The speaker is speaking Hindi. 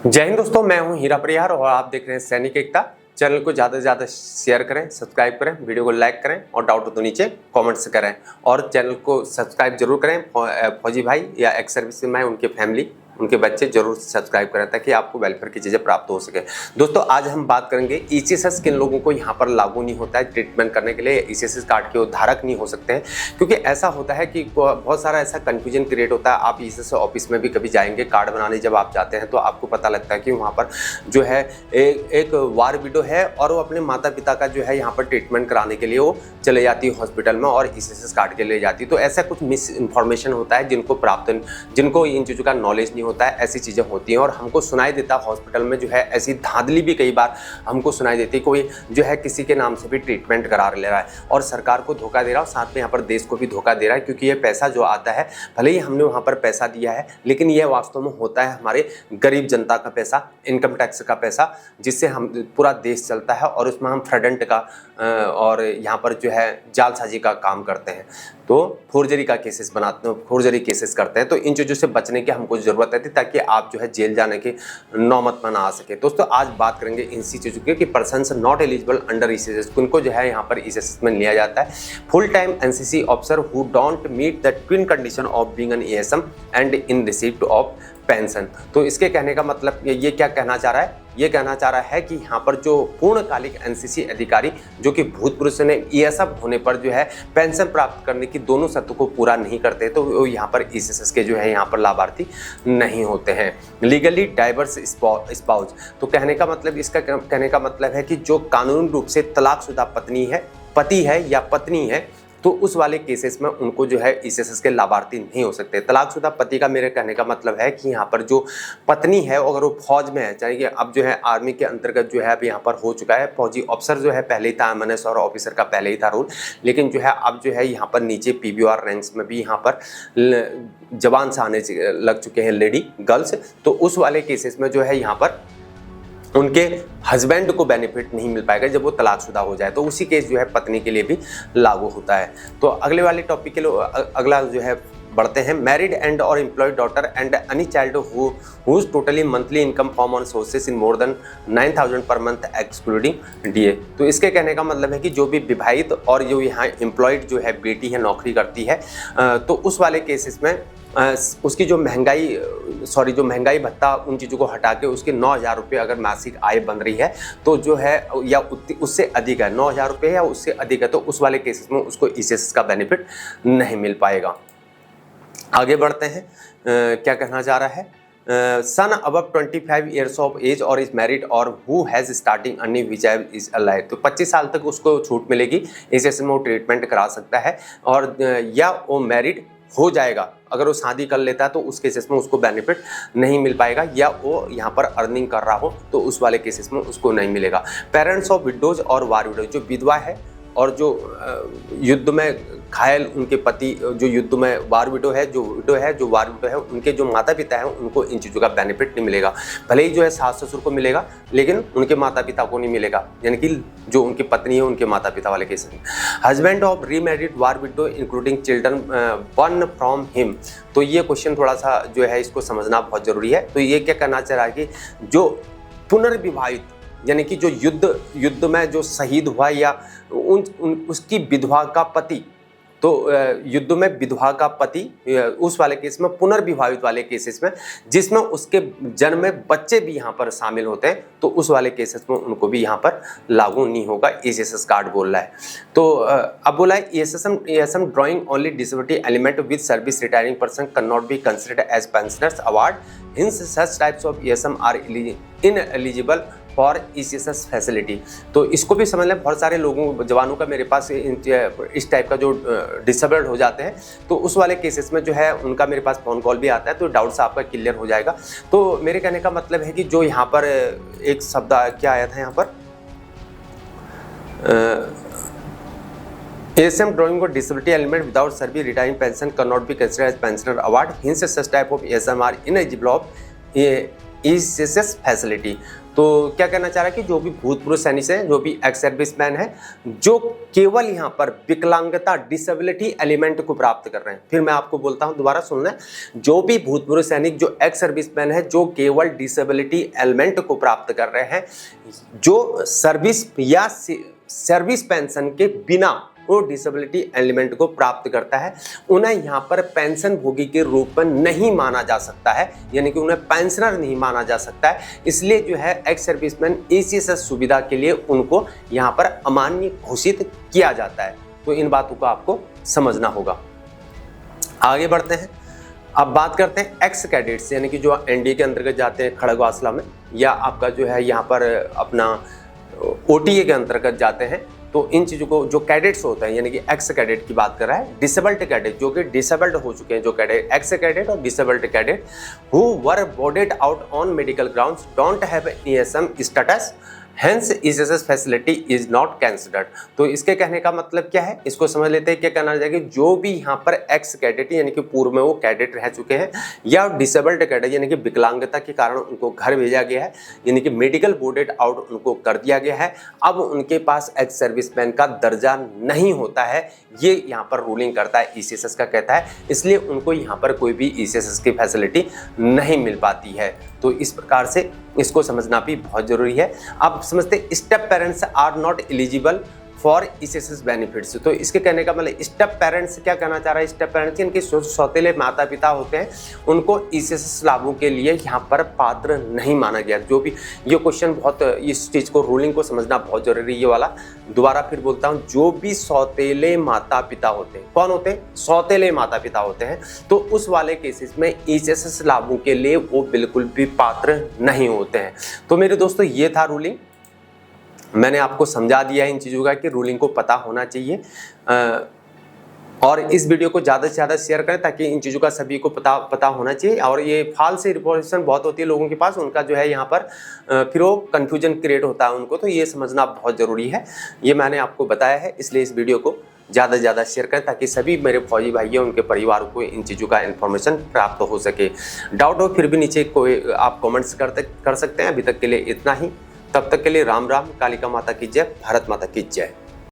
जय हिंद दोस्तों, मैं हूं हीरा परिहार और आप देख रहे हैं सैनिक एकता। चैनल को ज़्यादा से ज़्यादा शेयर करें, सब्सक्राइब करें, वीडियो को लाइक करें और डाउट हो तो नीचे कमेंट्स करें। और चैनल को सब्सक्राइब जरूर करें। फौजी भाई या एक्स सर्विस में उनके फैमिली, उनके बच्चे जरूर सब्सक्राइब करें ताकि आपको वेलफेयर की चीज़ें प्राप्त हो सके। दोस्तों, आज हम बात करेंगे ईसीएसएस किन लोगों को यहाँ पर लागू नहीं होता है ट्रीटमेंट करने के लिए, ईसीएसएस कार्ड के धारक नहीं हो सकते हैं। क्योंकि ऐसा होता है कि बहुत सारा ऐसा कन्फ्यूजन क्रिएट होता है। आप ईसीएसएस ऑफिस में भी कभी जाएंगे, कार्ड बनाने जब आप जाते हैं तो आपको पता लगता है कि वहाँ पर जो है एक वार विडो है और वो अपने माता पिता का जो है यहाँ पर ट्रीटमेंट कराने के लिए वो चले जाती है हॉस्पिटल में और ईसीएसएस कार्ड के लिए जाती है। तो ऐसा कुछ मिस इन्फॉर्मेशन होता है जिनको इन चीज़ों का नॉलेज नहीं होता है, ऐसी चीज़ें होती हैं और हमको सुनाई देता है हॉस्पिटल में जो है ऐसी धांधली भी कई बार हमको सुनाई देती है। कोई जो है किसी के नाम से भी ट्रीटमेंट करा ले रहा है और सरकार को धोखा दे रहा है और साथ में यहाँ पर देश को भी धोखा दे रहा है। क्योंकि ये पैसा जो आता है, भले ही हमने वहाँ पर पैसा दिया है, लेकिन यह वास्तव में होता है हमारे गरीब जनता का पैसा, इनकम टैक्स का पैसा, जिससे हम पूरा देश चलता है और उसमें हम फ्रॉडंट का और यहाँ पर जो है जालसाजी का काम करते हैं। तो फोर्जरी का केसेस बनाते हैं, फोर्जरी केसेस करते हैं। तो इन चीज़ों से बचने की हमको ज़रूरत है ताकि आप जो है जेल जाने की नौबत में ना आ सके। दोस्तों, आज बात करेंगे इन चीज़ों की कि पर्सन्स नॉट एलिजिबल अंडर ईसीएसएस, उनको जो है यहाँ पर ईसीएसएस में लिया जाता है। Full time NCC officer who don't meet the twin condition of being an ASM and in receipt of pension. तो इसके कहने का मतलब ये क्या कहना चाह रहा है? ये कहना चाह रहा है कि यहाँ पर जो पूर्णकालिक एनसीसी अधिकारी जो कि भूतपूर्व से ईएसएफ होने पर जो है पेंशन प्राप्त करने की दोनों शर्तों को पूरा नहीं करते तो वो यहाँ पर ईसीएसएस के जो है यहाँ पर लाभार्थी नहीं होते हैं। लीगली डाइवर्स स्पाउस, तो कहने का मतलब, इसका कहने का मतलब है कि जो कानूनी रूप से तलाकशुदा पति है या पत्नी है, तो उस वाले केसेस में उनको जो है ईसीएसएस के लाभार्थी नहीं हो सकते। तलाकशुदा पति का मेरे कहने का मतलब है कि यहाँ पर जो पत्नी है अगर वो फौज में है, चाहे कि अब जो है आर्मी के अंतर्गत जो है अब यहाँ पर हो चुका है, फौजी अफसर जो है पहले ही था, एमएनएस और ऑफिसर का पहले ही था रूल, लेकिन जो है अब जो है यहाँ पर नीचे पीबीआर रैंक्स में भी यहाँ पर जवान से आने लग चुके हैं लेडी गर्ल्स। तो उस वाले केसेस में जो है यहाँ पर उनके हस्बैंड को बेनिफिट नहीं मिल पाएगा जब वो तलाकशुदा हो जाए। तो उसी केस जो है पत्नी के लिए भी लागू होता है। तो अगले वाले टॉपिक के लिए अगला जो है बढ़ते हैं। मैरिड एंड और employed daughter and any child whose totally monthly income from on sources in more than 9,000 per month excluding DA. तो इसके कहने का मतलब है कि जो भी विवाहित और जो यहाँ एम्प्लॉयड जो है बेटी है, नौकरी करती है, तो उस वाले केसेस में उसकी जो महंगाई भत्ता उन चीज़ों को हटा के उसके 9,000 रुपये अगर मासिक आय बन रही है तो जो है या उससे अधिक है, 9,000 रुपये या उससे अधिक है, तो उस वाले केसेस में उसको ईसीएसएस का बेनिफिट नहीं मिल पाएगा। आगे बढ़ते हैं। क्या कहना चाह रहा है? सन अबव 25 ईयर्स ऑफ एज और इज मैरिड और who has starting earning which is alive, तो 25 साल तक उसको छूट मिलेगी, ईसीएसएस में वो ट्रीटमेंट करा सकता है। और या वो मैरिड हो जाएगा, अगर वो शादी कर लेता है तो उस केसेस में उसको बेनिफिट नहीं मिल पाएगा, या वो यहाँ पर अर्निंग कर रहा हो तो उस वाले केसेस में उसको नहीं मिलेगा। पेरेंट्स ऑफ विडोज और वार विडोज, जो विधवा है और जो युद्ध में घायल उनके पति, जो युद्ध में वार विडो है, जो वार विडो है, उनके जो माता पिता हैं उनको इन चीज़ों का बेनिफिट नहीं मिलेगा। भले ही जो है सास ससुर को मिलेगा लेकिन उनके माता पिता को नहीं मिलेगा, यानी कि जो उनकी पत्नी है उनके माता पिता वाले केस में। Husband of remarried war window including children burn from him, तो ये क्वेश्चन थोड़ा सा जो है इसको समझना बहुत जरूरी है। तो ये क्या कहना चाह रहा है कि जो पुनर्विवाहित, यानी कि जो युद्ध में जो शहीद हुआ या उसकी विधवा का पति, तो युद्ध में विधवा का पति, उस वाले केस में, पुनर्विवाहित वाले केसेस में जिसमें उसके जन्म में बच्चे भी यहाँ पर शामिल होते हैं, तो उस वाले केसेस में उनको भी यहाँ पर लागू नहीं होगा, ईसीएसएस कार्ड बोल रहा है। तो अब बोला है ESM drawing only disability element with service retiring person can not be considered as pensioners award, hence such types of ESM are ineligible for ECSS facility. तो इसको भी समझ लें, बहुत सारे लोगों, जवानों का मेरे पास इस टाइप का जो डिसेबल्ड हो जाते हैं, तो उस वाले केसेस में जो है उनका मेरे पास फ़ोन कॉल भी आता है, तो डाउट्स आपका क्लियर हो जाएगा। तो मेरे कहने का मतलब है कि जो यहाँ पर एक शब्द क्या आया था यहाँ पर, एएसएम ड्रॉइंग को disability element without service retiring pension can not be considered as pensioner award, hence such type of ASM are ineligible of ECSS facility. तो क्या कहना चाह रहा है कि जो भी भूतपूर्व सैनिक हैं, जो भी एक्स सर्विसमैन है, जो केवल यहाँ पर विकलांगता डिसेबिलिटी एलिमेंट को प्राप्त कर रहे हैं, फिर मैं आपको बोलता हूँ दोबारा सुनना, जो भी भूतपूर्व सैनिक जो एक्स सर्विसमैन है जो केवल डिसेबिलिटी एलिमेंट को प्राप्त कर रहे हैं, जो सर्विस या सर्विस पेंशन के बिना वो डिसेबिलिटी एलिमेंट को प्राप्त करता है, उन्हें यहाँ पर पेंशन भोगी के रूप में नहीं माना जा सकता है, यानी कि उन्हें पेंशनर नहीं माना जा सकता है। इसलिए जो है एक्स सर्विसमैन ईसीएसएस सुविधा के लिए उनको यहाँ पर अमान्य घोषित किया जाता है। तो इन बातों को आपको समझना होगा। आगे बढ़ते हैं, अब बात करते हैं एक्स कैडेट्स, यानी कि जो एनडीए के अंतर्गत जाते हैं खड़ग वासला में, या आपका जो है यहाँ पर अपना ओटीए के अंतर्गत जाते हैं। तो इन चीज़ों को जो कैडेट्स होते हैं, यानी कि एक्स कैडेट की बात कर रहा है, डिसेबल्ड कैडेट जो कि डिसेबल्ड हो चुके हैं, जो कैडेट एक्स कैडेट और disabled cadet who were boarded out on medical grounds don't have ESM status, hence ECSS facility is not considered. तो इसके कहने का मतलब क्या है, इसको समझ लेते हैं। क्या कहना चाहिए, जो भी यहाँ पर एक्स कैडेट यानी कि पूर्व में वो कैडेट रह चुके हैं, या डिसेबल्ड कैडेट यानी कि विकलांगता के कारण उनको घर भेजा गया है, यानी कि मेडिकल बोर्डेड आउट उनको कर दिया गया है, अब उनके पास एक्स सर्विसमैन का दर्जा नहीं होता है, ये यहाँ पर रूलिंग करता है ईसीएसएस का कहता है। इसलिए उनको यहाँ पर कोई भी ईसीएसएस की फैसिलिटी नहीं मिल पाती है। तो इस प्रकार से इसको समझना भी बहुत जरूरी है। अब समझते step parents are not eligible for ECSS benefits. तो इसके कहने का मतलब स्टेप पेरेंट्स क्या कहना चाह रहा है, स्टेप पेरेंट्स इनके सौतेले माता पिता होते हैं, उनको ईसीएसएस लाभों के लिए यहाँ पर पात्र नहीं माना गया। जो भी ये क्वेश्चन बहुत, इस चीज़ को रूलिंग को समझना बहुत जरूरी है ये वाला। दोबारा फिर बोलता हूँ, जो भी सौतेले माता पिता होते हैं, कौन होते हैं, सौतेले माता पिता होते हैं, तो उस वाले केसेस में ईसीएसएस लाभों के लिए वो बिल्कुल भी पात्र नहीं होते हैं। तो मेरे दोस्तों ये था रूलिंग, मैंने आपको समझा दिया है इन चीज़ों का कि रूलिंग को पता होना चाहिए। और इस वीडियो को ज़्यादा से ज़्यादा शेयर करें ताकि इन चीज़ों का सभी को पता होना चाहिए। और ये फाल्स इन्फॉर्मेशन बहुत होती है लोगों के पास, उनका जो है यहाँ पर फिर वो कन्फ्यूजन क्रिएट होता है उनको, तो ये समझना बहुत ज़रूरी है। ये मैंने आपको बताया है, इसलिए इस वीडियो को ज़्यादा से ज़्यादा शेयर करें ताकि सभी मेरे फौजी भाई उनके परिवार को इन चीज़ों का इन्फॉर्मेशन प्राप्त हो सके। डाउट हो फिर भी नीचे कोई आप कमेंट्स कर सकते हैं। अभी तक के लिए इतना ही, तब तक के लिए राम राम, कालिका माता की जय, भारत माता की जय।